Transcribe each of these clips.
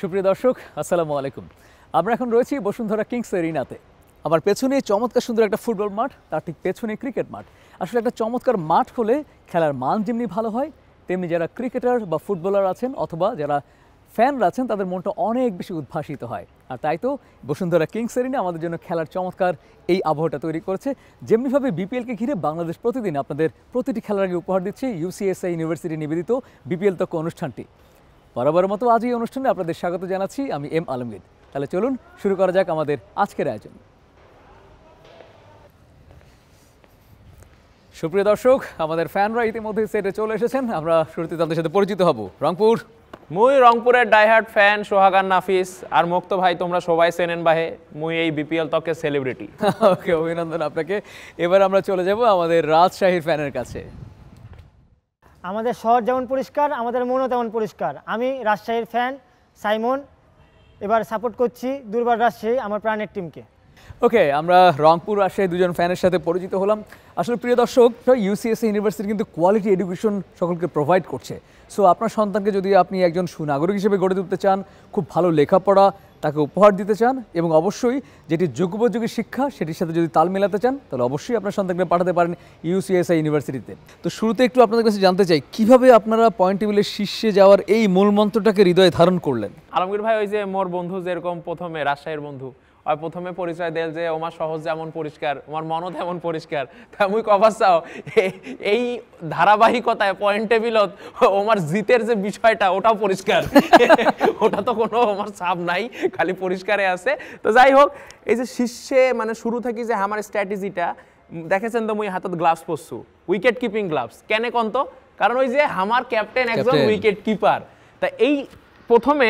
সুপ্রিয় দর্শক আসসালামু আলাইকুম। আমরা এখন রয়েছি বসুন্ধরা কিংস এরিনাতে। আমার পেছনে চমৎকার সুন্দর একটা ফুটবল মাঠ, তার ঠিক পেছনে ক্রিকেট মাঠ। আসলে একটা চমৎকার মাঠ হলে খেলার মান যেমনি ভালো হয়, তেমনি যারা ক্রিকেটার বা ফুটবলার আছেন অথবা যারা ফ্যানরা আছেন তাদের মনটা অনেক বেশি উদ্ভাসিত হয়। আর তাই তো বসুন্ধরা কিংস এরিনা আমাদের জন্য খেলার চমৎকার এই আবহাওয়াটা তৈরি করেছে। যেমনিভাবে বিপিএলকে ঘিরে বাংলাদেশ প্রতিদিন আপনাদের প্রতিটি খেলার আগে উপহার দিচ্ছে ইউসিএসআই ইউনিভার্সিটি নিবেদিত বিপিএল তক অনুষ্ঠানটি। বরাবরের মতো আজ এই অনুষ্ঠানে আপনাদের স্বাগত জানাচ্ছি আমি এম আলমগীর। তাহলে চলুন শুরু করা যাক আমাদের আজকের আয়োজন। সুপ্রিয় দর্শক, আমাদের ফ্যানরা ইতিমধ্যে সেটে চলে এসেছেন। আমরা শুরুতে তাদের সাথে পরিচিত হব। রংপুর, মুই রংপুরের ডাইহার্ট ফ্যান সোহাগান নাফিস আর মুক্ত ভাই, তোমরা সবাই চেনেন বাহে মুই এই বিপিএল তকের সেলিব্রিটি। ওকে, অভিনন্দন আপনাকে। এবার আমরা চলে যাব আমাদের রাজশাহীর ফ্যানের কাছে। আমাদের শহর যেমন পরিষ্কার, আমাদের মনও তেমন পরিষ্কার। আমি রাজশাহীর ফ্যান সাইমন, এবার সাপোর্ট করছি দুর্বার রাজশাহী, আমার প্রাণের টিমকে। ওকে, আমরা রংপুর রাজশাহী দুজন ফ্যানের সাথে পরিচিত হলাম। আসলে প্রিয় দর্শক, ইউসিএসএ ইউনিভার্সিটি কিন্তু কোয়ালিটি এডুকেশন সকলকে প্রোভাইড করছে। সো আপনার সন্তানকে যদি আপনি একজন সুনাগরিক হিসেবে গড়ে তুলতে চান, খুব ভালো লেখাপড়া তাকে উপহার দিতে চান এবং অবশ্যই যেটি যোগ্যোপযোগী শিক্ষা সেটির সাথে যদি তাল মেলাতে চান, তাহলে অবশ্যই আপনার সন্তানকে পাঠাতে পারেন ইউসিএসআই ইউনিভার্সিটিতে। তো শুরুতে একটু আপনাদের কাছে জানতে চাই, কিভাবে আপনারা পয়েন্ট টেবিলের শীর্ষে যাওয়ার এই মূল মন্ত্রটাকে হৃদয়ে ধারণ করলেন? আলমগীর ভাই, ওই যে মোর বন্ধু যেরকম প্রথমে রাজশাহীর বন্ধু আর প্রথমে পরিচয় দেল যে আমার সহজ যেমন পরিষ্কার, আমার মনও তেমন পরিষ্কার, তেমন কবার চাও এই ধারাবাহিকতায় পয়েন্ট টেবিলত আমার জিতের যে বিষয়টা ওটাও পরিষ্কার, ওটা তো কোনো আমার ছাপ নাই, খালি পরিষ্কারে আছে। তো যাই হোক, এই যে শীর্ষে মানে শুরু থেকে যে আমার স্ট্র্যাটেজিটা দেখেছেন তো, মুই হাতত গ্লাভস পরছু, উইকেট কিপিং গ্লাভস। কেন কন্ত? কারণ ওই যে আমার ক্যাপ্টেন একজন উইকেট কিপার। তা এই প্রথমে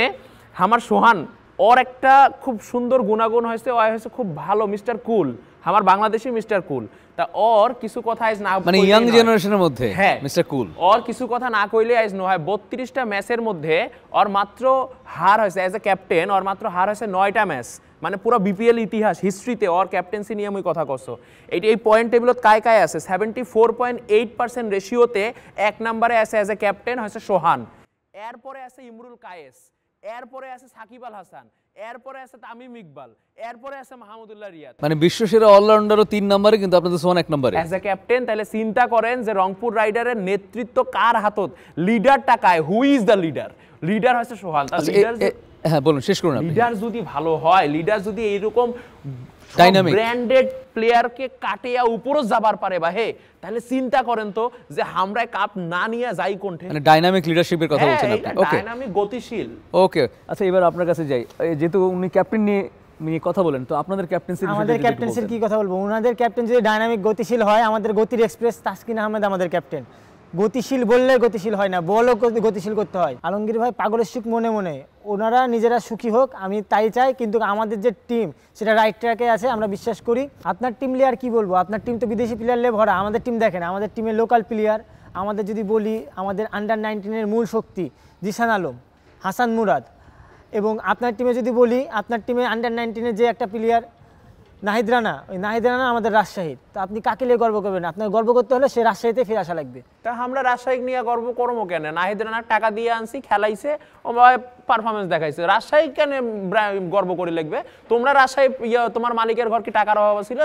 আমার সোহান ওর একটা খুব সুন্দর গুণাগুণ হয়েছে, ও হয়েছে খুব ভালো মিস্টার কুল, আমার বাংলাদেশি মিস্টার কুল। তা ওর কিছু কথা আজ না, মানে ইয়াং জেনারেশনের মধ্যে হ্যাঁ মিস্টার কুল, ওর কিছু কথা না কইলে আজ নয়। 32টা ম্যাচের মধ্যে ওর মাত্র হার হয়েছে অ্যাজ এ ক্যাপ্টেন, ওর মাত্র হার হয়েছে 9টা ম্যাচ। মানে পুরো বিপিএল ইতিহাস হিস্ট্রিতে ওর ক্যাপ্টেন্সি নিয়ে আমি কথা কছো। এই পয়েন্ট টেবিলত কায় আছে 74.8% রেশিওতে এক নম্বরে আছে অ্যাজ এ ক্যাপ্টেন হয়েছে সোহান, এরপরে আছে ইমরুল কায়েস, এরপরে আছে সাকিব আল হাসান, এরপরে আছে তামিম ইকবাল, এরপরে আছে মাহমুদুল্লাহ রিয়াদ। মানে বিশ্বসেরা অলরাউন্ডারও 3 নম্বরে, কিন্তু আপনাদের সোহান 1 নম্বরে অ্যাজ এ ক্যাপ্টেন। তাহলে চিন্তা করেন যে রংপুর রাইডারের নেতৃত্ব কার হাতত, লিডারটা কায়, who is the leader? Leader হচ্ছে সোহান। হ্যাঁ বলুন, শেষ করুন। লিডার যদি ভালো হয়, লিডার যদি এইরকম ডাইনামিক ব্র্যান্ডেড প্লেয়ারকে কাটিয়া উপরও যাবার পারে বা হে, তাহলে চিন্তা করেন তো যে আমরা কাপ না নিয়ে যাই কোনঠে। মানে ডাইনামিক লিডারশিপের কথা বলছেন আপনি। ওকে, ডাইনামিক গতিশীল। ওকে, আচ্ছা এবার আপনার কাছে যাই। যেহেতু উনি ক্যাপ্টেন নিয়ে কথা বলেন, তো আপনাদের ক্যাপ্টেন্সির আমাদের ক্যাপ্টেন্সির কি কথা বলবো? ওনাদের ক্যাপ্টেন যদি ডাইনামিক গতিশীল হয়, আমাদের গতির এক্সপ্রেস তাসকিন আহমেদ আমাদের ক্যাপ্টেন। গতিশীল বললে গতিশীল হয় না, বলও গতিশীল করতে হয়। আলমগীর ভাই পাগলের সুখ মনে মনে, ওনারা নিজেরা সুখী হোক আমি তাই চাই, কিন্তু আমাদের যে টিম সেটা রাইট ট্র্যাকে আছে, আমরা বিশ্বাস করি। আপনার টিম নিয়ে আর কি বলবো, আপনার টিম তো বিদেশি প্লেয়ার নিয়ে ভরা। আমাদের টিম দেখেন, আমাদের টিমের লোকাল প্লেয়ার। আমাদের যদি বলি, আমাদের আন্ডার-19-এর মূল শক্তি জিসান আলম, হাসান মুরাদ। এবং আপনার টিমে যদি বলি, আপনার টিমে আন্ডার-19-এর যে একটা প্লেয়ার নাহিদ রানা, ওই নাহিদ রানা আমাদের রাজশাহীর। তো আপনি কাকে নিয়ে গর্ব করবেন? আপনার গর্ব করতে হলে সে রাজশাহীতে ফিরে আসা লাগবে। তা আমরা রাজশাহী নিয়ে গর্ব করবো কেন? নাহিদ রানার টাকা দিয়ে আনছি, খেলাইছে, ও পারফরমেন্স দেখাইছে, রাজশাহী কেন গর্ব করে লাগবে? তোমরা রাজশাহী তোমার মালিকের ঘর কি টাকার অভাব ছিল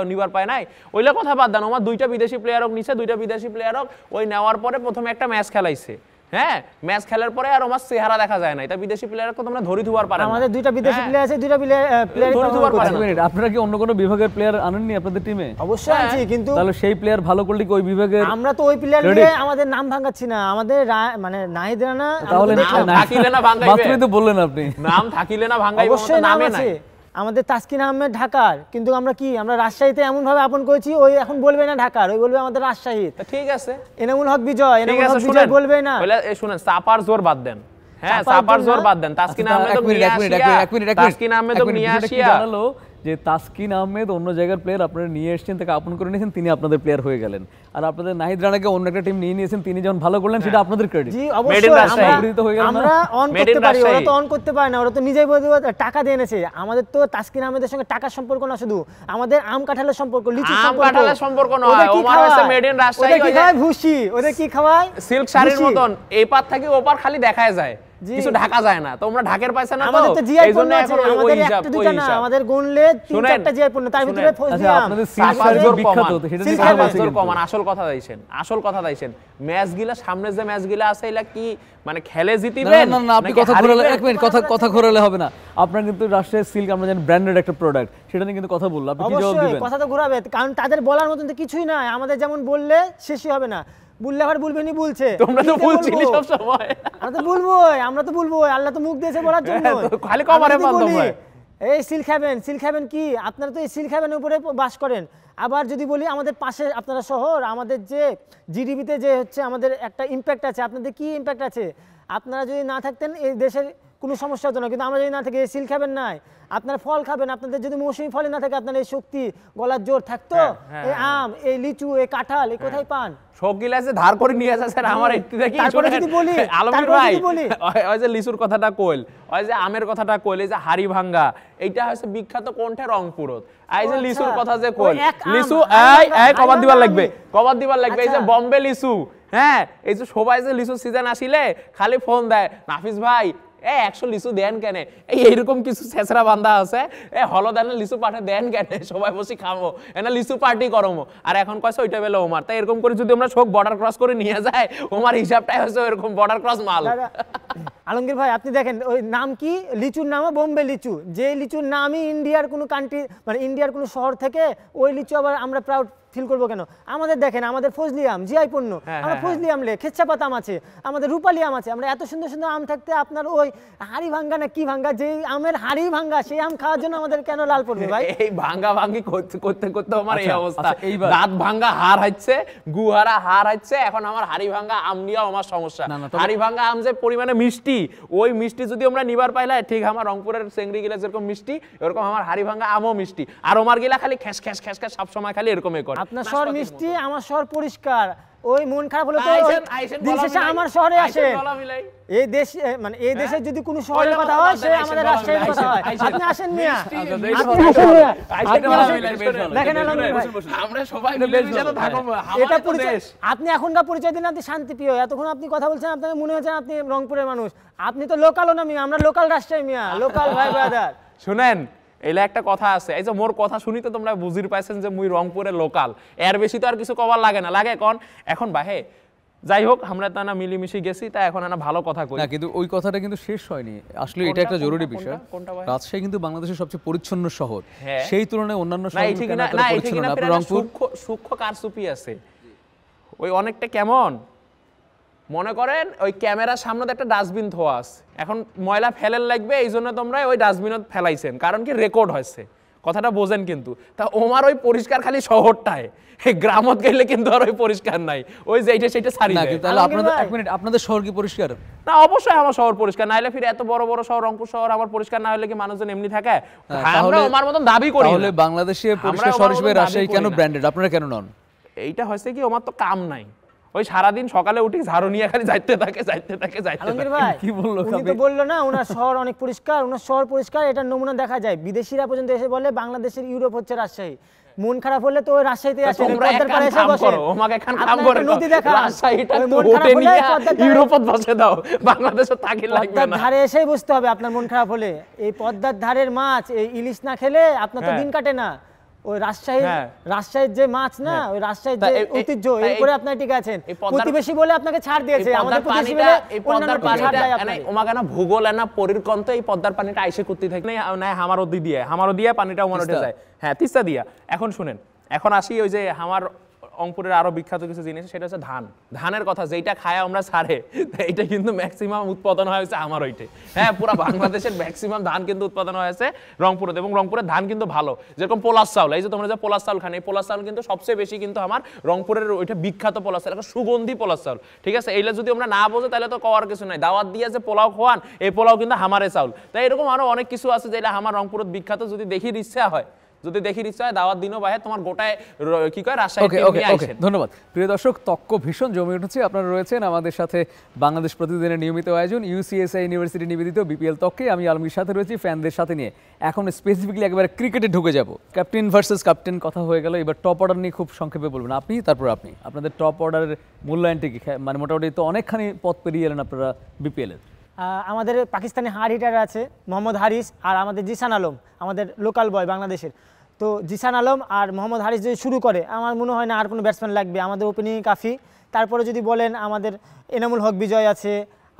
নিবার পায় নাই? ওইলা কথা বাদ দেন। আমার 2টা বিদেশি প্লেয়ার হোক নিচে, 2টা বিদেশি প্লেয়ার হোক, ওই নেওয়ার পরে প্রথমে একটা ম্যাচ খেলাইছে। হ্যাঁ, ম্যাচ খেলার পরে আর আমার চেহারা দেখা যায় না, এটা বিদেশি প্লেয়ারকে তোমরা ধরি ধুবার পারে না। আমাদের 2টা বিদেশি প্লেয়ার আছে, 2টা প্লেয়ার ধরি ধুবার পারে না। আপনারা কি অন্য কোনো বিভাগের প্লেয়ার আনেননি আপনাদের টিমে? অবশ্যই আছে, কিন্তু তাহলে সেই প্লেয়ার ভালো করলে কি ওই বিভাগের? আমরা তো ওই প্লেয়ার নিয়ে আমাদের নাম ভাঙাচ্ছি না। আমাদের মানে নাহিদ রানা, তাহলে থাকিলে না ভাঙাইবে, মাত্রই তো বললেন আপনি, নাম থাকিলে না ভাঙাইবে, অবশ্যই নামে নাই। আমাদের তাসকিন আহমেদ ঢাকার, কিন্তু আমরা কি আমরা রাজশাহীতে এমন ভাবে আপন করেছি, ওই এখন বলবে না ঢাকার, ওই বলবে আমাদের রাজশাহী। ঠিক আছে, এনামুল হক বিজয়, এনামুল হক বিজয় বলবে না। শুনেন, চাপার জোর বাদ দেন। হ্যাঁ, চাপার জোর বাদ দেন। তাসকিন আহমেদ নিয়ে আসিয়া জানালো যে তাসকিন আহমেদ অন্য জায়গার প্লেয়ার, আপনারা নিয়ে এসেছেন, তাকে আপন করে নিয়েছেন, তিনি আপনাদের প্লেয়ার হয়ে গেলেন। আর আপনাদের নাহিদ রানাকে অন্য একটা টিম নিয়ে নিয়েছেন, তিনি যখন ভালো করলেন সেটা আপনাদের ক্রেডিট। জি অবশ্যই, আমরা অন করতে পারি, ওরা তো অন করতে পারে না, ওরা তো নিজেই টাকা দিয়ে এনেছে। আমাদের তো তাসকিন আহমেদের সঙ্গে টাকার সম্পর্ক না, শুধু আমাদের আম কাঁঠালের সম্পর্ক, লিচুর সম্পর্ক নয়। ওমার হচ্ছে মেড ইন রাজশাহী। ওদের কি খায়? ভুসি। ওদের কি খাওয়ায়? সিল্ক শাড়ির মতন এই পার থেকে ওপার খালি দেখায় যায়। কিছু ঢাকা যায় না, তোমরা ঢাকের পাইছে না, তো আমাদের তো জিআই এইজন্য পণ্য আছে, এখন ওই আমাদের হিসাব একটা দুটো না, আমাদের গুনলে 3-4টা জিআই পণ্য, তার ভিতরে আচ্ছা ফজলিয়াম। আপনাদের সিলভার জোর বিখ্যাত, কমান, তো সেটা সিল নিয়ে খাবেন, কথা বলছি জোর কিন্তু। কমান, আসল কথা দাইছেন ম্যাচগুলা, সামনে যে ম্যাচগুলা আছে এলা কি মানে খেলে না জিতিবে না না, আপনি কথা ঘোরালে, এক মিনিট, কথা ঘোরালে হবে না। আপনার কিন্তু রাজশাহী সিল্ক আমরা জানি ব্র্যান্ডেড একটা প্রোডাক্ট, সেটা নিয়ে কিন্তু কথা বললো, আপনি কি জবাব অবশ্যই দিবেন? কথা তো ঘোরাবে, কারণ তাদের বলার মতন তো কিছুই নাই, আমাদের যেমন বললে শেষই হবে না, বললে আবার বলবেনই, বলছে তোমরা তো লিখে বলছিলে বলবো। সব সময়। আমরা তো বলবোই, আল্লাহ তো মুখ দিয়েছে বলার জন্য। তো খালি কমারে আমরা যদি পান বলি, তোমরা। এই সিল খাবেন কি, আপনারা তো এই সিল খাবেনের উপরে বাস করেন। আবার যদি বলি আমাদের পাশে আপনারা শহর, আমাদের যে জিডিপিতে যে হচ্ছে আমাদের একটা ইম্প্যাক্ট আছে, আপনাদের কি ইম্প্যাক্ট আছে? আপনারা যদি না থাকতেন এই দেশের কোনো সমস্যা হতো না, কিন্তু আমরা যদি না থাকি, এই সিল খাবেন নাই, আপনারা ফল খাবেন, আপনাদের যদি মৌসুমী ফলে না থাকে, আপনার এই শক্তি গলার জোর থাকতো? এই আম, এই লিচু, এই কাঁঠাল, এই কোথায় পান? সবগুলা যে ধার করে নিয়ে যাচ্ছে আমার একটু দেখি। তারপরে যদি বলি, আলমগীর ভাই, ওই যে লিচুর কথাটা কইল, ওই যে আমের কথাটা কইল, এই যে হাড়ি ভাঙ্গা, এইটা হচ্ছে বিখ্যাত কোনটা? রংপুরত। এই যে লিচুর কথা যে কইল, লিচু এই কবাদ দিবার লাগবে, এই যে বম্বে লিচু, হ্যাঁ, এই যে সবাই যে লিচু সিজন আসিলে খালি ফোন দেয়, নাফিস ভাই 100 লিচু দেন কেন? এইরকম কিছু ছেঁচড়া বান্ধা আছে, হলদানে লিচু পাঠে দেন কেন? সবাই বসে খামো, এনা লিচু পার্টি করমো, আর এখন কয়ছে ওইটা বেলে ওমার। তাই এরকম করে যদি আমরা সব বর্ডার ক্রস করে নিয়ে যায়, ওমার হিসাবটাই হচ্ছে এরকম বর্ডার ক্রস মাল। আলমগীর ভাই আপনি দেখেন, ওই নাম কি, লিচুর নামও বোম্বে লিচু, যে লিচুর নামই ইন্ডিয়ার কোনো কান্ট্রি, মানে ইন্ডিয়ার কোনো শহর থেকে, ওই লিচু আবার আমরা প্রাউড ফিল করবো কেন? আমাদের দেখেন, আমাদের ফজলিয়াম জিআই পণ্য, আমরা ফজলিয়াম লে খেচ্ছাপাত আম আছে, আমাদের রূপালি আম আছে, আমরা এত সুন্দর সুন্দর আম থাকতে আপনার ওই হাড়ি ভাঙ্গা না কি ভাঙ্গা, যে আমের হাড়ি ভাঙ্গা, সেই আম খাওয়ার জন্য আমাদের কেন লাল পড়বে ভাই? এই ভাঙ্গা ভাঙ্গি করতে করতে আমার এই অবস্থা, দাঁত ভাঙ্গা হার হচ্ছে, গুহারা হার হচ্ছে, এখন আমার হাড়ি ভাঙ্গা আম নিয়েও আমার সমস্যা। হাড়ি ভাঙ্গা আম যে পরিমাণে মিষ্টি, ওই মিষ্টি যদি আমরা নিবার পাইলে, ঠিক আমার রংপুরের চেংড়ি গিলা যেরকম মিষ্টি, এরকম আমার হাড়ি ভাঙ্গা আমও মিষ্টি, আর আমার গিলা খালি খ্যাস খ্যাস খ্যাস খ্যাস সব সময় খালি এরকমই করে। আপনার শহর মিষ্টি, আমার শহর পরিষ্কার, ওই মন খারাপ হলে তো দিন শেষে আমার শহরে আসে। এই দেশ মানে এই দেশের যদি কোনো শহরের কথা হয়, সে আমাদের রাজশাহীর কথা হয়। আপনি আসেন মিয়া, দেখেন আমরা সবাই মিলে তো থাকবো, এটা পরিচয়। আপনি এখনকার পরিচয় দিলেন আপনি শান্তিপ্রিয়, এতক্ষণ আপনি কথা বলছেন, আপনাকে মনে হচ্ছে আপনি রংপুরের মানুষ। আপনি তো লোকালও না মিয়া, আমরা লোকাল রাজশাহী মিয়া, লোকাল ভাই ব্রাদার। শুনেন, এলা একটা কথা আছে, এই যে মোর কথা শুনি তো তোমরা বুঝির পাইছেন যে মুই রংপুরের লোকাল, এর বেশি তো আর কিছু কবার লাগে না, লাগে কোন এখন বাহে। যাই হোক, আমরা তো না মিলিমিশি গেছি, তাই এখন না ভালো কথা কই না, কিন্তু ওই কথাটা কিন্তু শেষ হয়নি আসলে। এটা একটা জরুরি বিষয়, রাজশাহী কিন্তু বাংলাদেশের সবচেয়ে পরিচ্ছন্ন শহর, সেই তুলনায় অন্যান্য শহর কেন এতটা পরিচ্ছন্ন না? আপনার রংপুর সূক্ষ্ম কারচুপি আছে, ওই অনেকটা কেমন মনে করেন, ওই ক্যামেরার সামনে একটা ডাস্টবিন থোয়া আছে, এখন ময়লা ফেলের লাগবে, এই জন্য তোমরা ওই ডাস্টবিনত ফেলাইছেন, কারণ কি রেকর্ড হয়েছে, কথাটা বোঝেন। কিন্তু তা ওমার ওই পরিষ্কার খালি শহরটায়, গ্রামত গেলে কিন্তু আর ওই পরিষ্কার নাই, ওই যে এইটা সেটা ছাড়ি না। তাহলে আপনাদের এক মিনিট, আপনাদের শহর কি পরিষ্কার? না, অবশ্যই আমার শহর পরিষ্কার, নাইলে ফিরে এত বড় বড় শহর, রংপুর শহর আমার পরিষ্কার না হলে কি মানুষজন এমনি থাকে? আমরা আমার মতন দাবি করি। তাহলে বাংলাদেশে পরিষ্কার শহর হিসেবে রাজশাহী কেন ব্র্যান্ডেড, আপনারা কেন নন? এইটা হয়েছে কি, আমার তো কাম নাই, ওই সারাদিন সকালে উঠি ঝাড়ু নিয়ে খালি যাইতে থাকে। আলমগীর ভাই কি বললো? উনি তো বললো না ওনার শহর অনেক পরিষ্কার, ওনার শহর পরিষ্কার, এটার নমুনা দেখা যায়। বিদেশিরা পর্যন্ত এসে বলে বাংলাদেশের ইউরোপ হচ্ছে রাজশাহী। মন খারাপ হলে তো ওই রাজশাহীতে আসে, পদ্মার পাড়ে এসে বসে, আমাকে এখান কাম করে নদী দেখা, রাজশাহীটা তো ওঠে নিয়ে ইউরোপত বসে দাও, বাংলাদেশে থাকি লাগবে না। পদ্মার ধারে এসেই বসতে হবে আপনার মন খারাপ হলে। এই পদ্মার ধারের মাছ, এই ইলিশ না খেলে আপনার তো দিন কাটে না। ওই রাজশাহীর যে মাছ না, ওই রাজশাহীর যে ঐতিহ্য, এই করে আপনারা ঠিক আছেন। প্রতিবেশী বলে আপনাকে ছাড় দিয়েছে, আমাদের প্রতিবেশী বলে অন্যান্য ছাড় দেয় আপনাকে। ওমাকে না ভূগোল না পরিকন্ত, এই পদ্মার পানিটা আইসে করতে থাকে না, হামারও দিয়ে পানিটা ওমান উঠে যায়, হ্যাঁ তিস্তা দিয়া। এখন শুনেন, এখন আসি ওই যে আমার রংপুরের আরো বিখ্যাত কিছু জিনিস, সেটা হচ্ছে ধান। ধানের কথা, যেটা খায় আমরা ছাড়ে, এইটা কিন্তু ম্যাক্সিমাম উৎপাদন হয়েছে আমার ওইটে, হ্যাঁ পুরো বাংলাদেশের ম্যাক্সিমাম ধান কিন্তু উৎপাদন হয়েছে রংপুরে, এবং রংপুরের ধান কিন্তু ভালো। যেরকম পোলাস চাউল, এই যে তোমরা যে পোলাস চাউল খান, এই পোলাস চাউল কিন্তু সবচেয়ে বেশি কিন্তু আমার রংপুরের ওইটা বিখ্যাত পোলাস চাউল, একটা সুগন্ধি পোলাস চাউল, ঠিক আছে? এইটা যদি আমরা না বোঝে তাহলে তো কওয়ার কিছু নাই। দাওয়াত দিয়ে যে পোলাও খাওয়ান, এই পোলাও কিন্তু হামারে চাউল। তাই এরকম আরো অনেক কিছু আছে যেটা আমার রংপুরের বিখ্যাত, যদি দেখির ইচ্ছা হয়, দাওয়াত দিনও বাহে তোমার গোটায় কি কয় রাজশাহী নিয়ে আসেন। ধন্যবাদ প্রিয় দর্শক, তক্ক ভীষণ জমে উঠেছে। আপনারা রয়েছেন আমাদের সাথে বাংলাদেশ প্রতিদিনের নিয়মিত আয়োজন ইউসিএসআই ইউনিভার্সিটি নিবেদিত বিপিএল তক্কে। আমি আলমগীর সাথে রয়েছি ফ্যানদের সাথে নিয়ে। এখন স্পেসিফিকলি একেবারে ক্রিকেটে ঢুকে যাব। ক্যাপ্টেন ভার্সেস ক্যাপ্টেন কথা হয়ে গেল, এবার টপ অর্ডার নিয়ে খুব সংক্ষেপে বলবেন আপনি, তারপর আপনি। আপনাদের টপ অর্ডারের মূল্যায়নটি কি? মানে মোটামুটি তো অনেকখানি পথ পেরিয়ে এলেন আপনারা বিপিএল এর। আমাদের পাকিস্তানি হার্ড হিটার আছে মোহাম্মদ হারিস আর আমাদের জিসান আলম, আমাদের লোকাল বয় বাংলাদেশের। তো জিসান আলম আর মোহাম্মদ হারিস যদি শুরু করে, আমার মনে হয় না আর কোনো ব্যাটসম্যান লাগবে, আমাদের ওপেনিং কাফি। তারপরে যদি বলেন আমাদের এনামুল হক বিজয় আছে,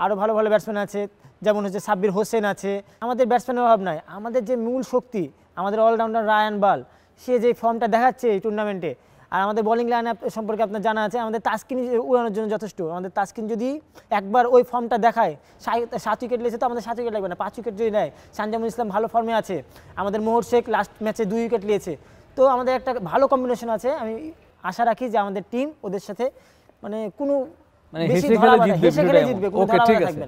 আরও ভালো ভালো ব্যাটসম্যান আছে, যেমন হচ্ছে সাব্বির হোসেন আছে। আমাদের ব্যাটসম্যানের অভাব নাই, আমাদের যে মূল শক্তি আমাদের অলরাউন্ডার রায়ান বাল, সে যে ফর্মটা দেখাচ্ছে এই টুর্নামেন্টে। আর আমাদের বোলিং লাইন আপ সম্পর্কে আপনার জানা আছে, আমাদের তাসকিন উড়ানোর জন্য যথেষ্ট। আমাদের তাসকিন যদি একবার ওই ফর্মটা দেখায়, 7 উইকেট নিয়েছে, তো আমাদের 7 উইকেট লাগবে না, 5 উইকেট যদি নেয়। সানজামুল ইসলাম ভালো ফর্মে আছে, আমাদের মোহর শেখ লাস্ট ম্যাচে 2 উইকেট নিয়েছে। তো আমাদের একটা ভালো কম্বিনেশন আছে। আমি আশা রাখি যে আমাদের টিম ওদের সাথে মানে কোনো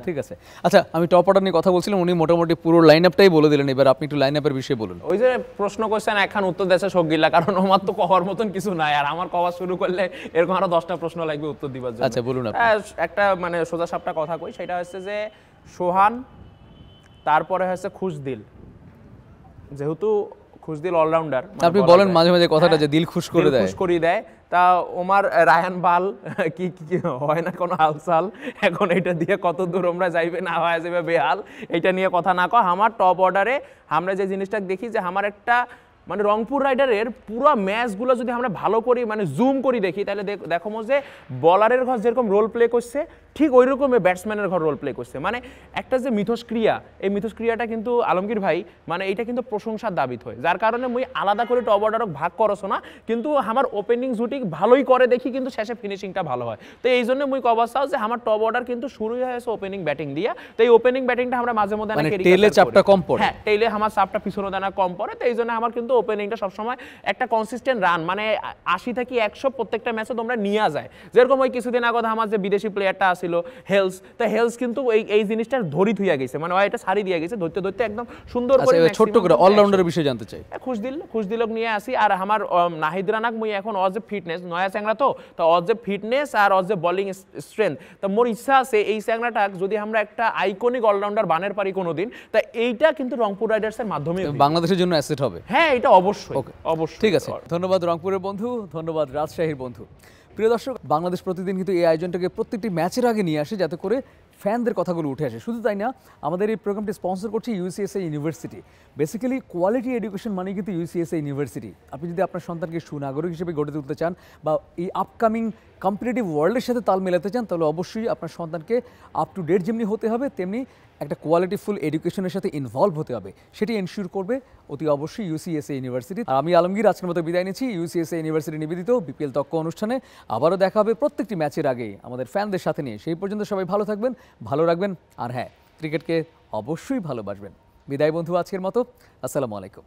ঠিক আছে। আচ্ছা, আমি টপ অর্ডার নিয়ে কথা বলছিলাম, উনি মোটামুটি পুরো লাইন আপটাই বলে দিলেন। এবার আপনি একটু লাইন আপের বিষয়ে বলুন। ওই যে প্রশ্ন করছেন এখন উত্তর দেশে শোকগিল্লা, কারণ আমার তো কভার মতন কিছু নাই, আর আমার কভার শুরু করলে এরকম আরো 10টা প্রশ্ন লাগবে উত্তর দিবার জন্য। আচ্ছা বলুন। একটা মানে সোজা সাপটা কথা কই, সেটা হচ্ছে যে সোহান, তারপরে হচ্ছে খুশদিল, যেহেতু খুশদিল অলরাউন্ডার, আপনি বলেন মাঝে মাঝে কথাটা যে দিল খুশ করে দেয়, খুশ করে দেয়। তা ওমার রায়ান বাল কি হয় না কোনো হালচাল, এখন এটা দিয়ে কত দূর আমরা যাইবে না হয়ে যাবে বেহাল, এটা নিয়ে কথা না কয়। আমার টপ অর্ডারে আমরা যে জিনিসটা দেখি যে আমার একটা মানে রংপুর রাইডারের পুরো ম্যাচগুলো যদি আমরা ভালো করি মানে জুম করি দেখি, তাহলে দেখো যে বলারের ঘর যেরকম রোল প্লে করছে ঠিক ওই রকমই ব্যাটসম্যানের ঘর রোল প্লে করছে। মানে একটা যে মিথস্ক্রিয়া, এই মিথস্ক্রিয়াটা কিন্তু আলমগীর ভাই মানে এটা কিন্তু প্রশংসার দাবিত হয়, যার কারণে মুই আলাদা করে টপ অর্ডারক ভাগ করছো না, কিন্তু আমার ওপেনিং জুটি ভালোই করে দেখি, কিন্তু শেষে ফিনিশিংটা ভালো হয়। তো এই জন্য মুই কবার চাও যে আমার টপ অর্ডার কিন্তু শুরুই হয়েছে ওপেনিং ব্যাটিং দিয়া। তো এই ওপেনিং ব্যাটিংটা আমরা মাঝে মধ্যে টেইলে চাপটা কম পড়ে, হ্যাঁ টেইলে আমার চাপটা পিছনে দানা কম পড়ে। তো এই জন্য আমার কিন্তু ওপেনিংটা সবসময় একটা কনসিস্টেন্ট রান মানে 80 থেকে 100 প্রত্যেকটা ম্যাচে তোমরা নিয়ে যায়। যেরকম ওই কিছুদিন আগে আমার যে বিদেশি প্লেয়ারটা আসছিল হেলস, তো হেলস কিন্তু এই জিনিসটা ধরি থুইয়া গেছে, মানে ওই এটা সারি দিয়ে গেছে, ধরতে ধরতে একদম সুন্দর করে। ছোট্ট করে অলরাউন্ডারের বিষয়ে জানতে চাই। খুশদিলক নিয়ে আসি। আর আমার নাহিদ রানাক মুই এখন অজ এ ফিটনেস নয়া চ্যাংরা, তো অজ a fitness R Aja A bowling strength, তো মোর ইচ্ছা আছে এই চ্যাংরাটা যদি আমরা একটা আইকনিক অলরাউন্ডার বানের পারি কোনোদিন, তা এইটা কিন্তু রংপুর রাইডার্সের মাধ্যমে বাংলাদেশের জন্য অ্যাসেট হবে। হ্যাঁ এটা অবশ্যই অবশ্যই। ঠিক আছে, ধন্যবাদ রংপুরের বন্ধু, ধন্যবাদ রাজশাহীর বন্ধু। প্রিয় দর্শক, বাংলাদেশ প্রতিদিন কিন্তু এই আয়োজনটাকে প্রত্যেকটি ম্যাচের আগে নিয়ে আসে, যাতে করে ফ্যানদের কথাগুলো উঠে আসে। শুধু তাই না, আমাদের এই প্রোগ্রামটি স্পন্সর করছে ইউসিএসএ ইউনিভার্সিটি। বেসিক্যালি কোয়ালিটি এডুকেশন মানে কিন্তু ইউসিএসএ ইউনিভার্সিটি। আপনি যদি আপনার সন্তানকে সুনাগরিক হিসেবে গড়ে তুলতে চান বা এই আপকামিং কম্পিটিটিভ ওয়ার্ল্ডের সাথে তাল মেলাতে চান, তাহলে অবশ্যই আপনার সন্তানকে আপ টু ডেট যেমনি হতে হবে, তেমনি একটা কোয়ালিটিফুল এডুকেশনের সাথে ইনভলভ হতে হবে। সেটি এনশিওর করবে অতি অবশ্যই ইউসিএসএ ইউনিভার্সিটি। আর আমি আলমগীর আজকের মতো বিদায় নিচ্ছি ইউসিএসএ ইউনিভার্সিটি নিবেদিত বিপিএল তক্ক অনুষ্ঠানে। আবারও দেখা হবে প্রত্যেকটি ম্যাচের আগেই আমাদের ফ্যানদের সাথে নিয়ে। সেই পর্যন্ত সবাই ভালো থাকবেন, ভালো রাখবেন, আর হ্যাঁ, ক্রিকেটকে অবশ্যই ভালোবাসবেন। বিদায় বন্ধু আজকের মতো, আসসালামু আলাইকুম।